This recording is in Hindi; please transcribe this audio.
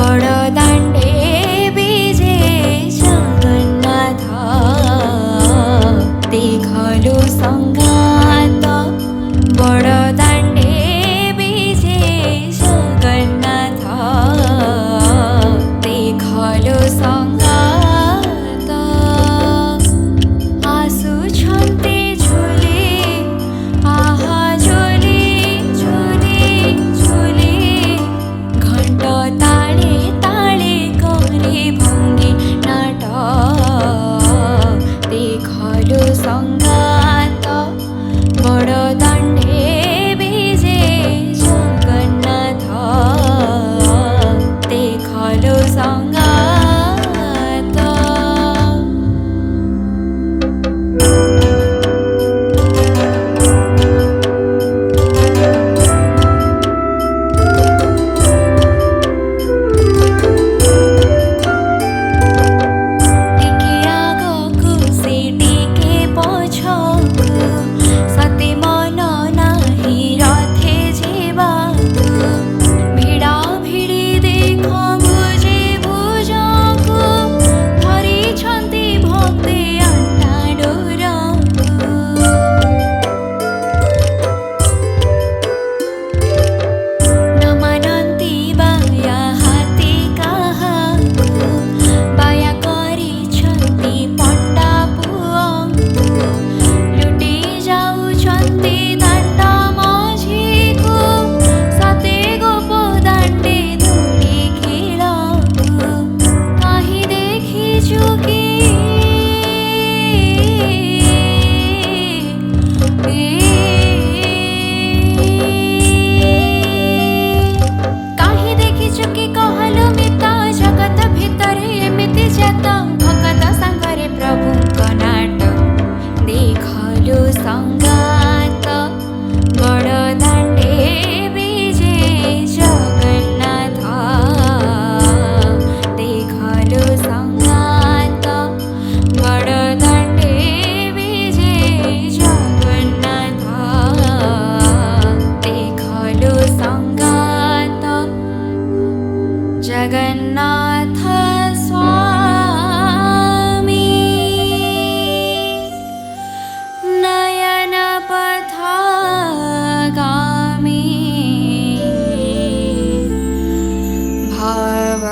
बड़दाण्डे विजे जगन्नाथ देखलो संघात बड़दाण्डे विजे जगन्नाथ देखलो संघात आसुछन्ते झुले आहा झुले झुले झुले घंट ताले ताले करे भंगी नाट देखलो संघात बड़दाण्डे विजे जगन्नाथ देखलो संघात टिके आगकु से टिके पछकु सते मन नाही रथे जेबाकु भिड़ा भिड़ी देख भुजे भुजकु धरिछन्ति भक्ते आँटा डोरकु न मानन्ति बाया हाते काहाकु बाया गरिछन्ति पण्डा पुअंकु लुटी जाउछन्ति दाण्ड मझिकु सते गोप दाण्डे धूली खेलकु काहि देखिछु कि काहि देखिछु कि कहलो मिता जगत भितरे एमिति जात भगत साङ्गरे प्रभुଙ୍କ नाट देखलो संघात बड़दाण्डे विजे जगन्नाथ देखलो संघात बड़दाण्डे विजे जगन्नाथ देखलो संघात जगन्नाथ स्वामी नयन पथगामी भव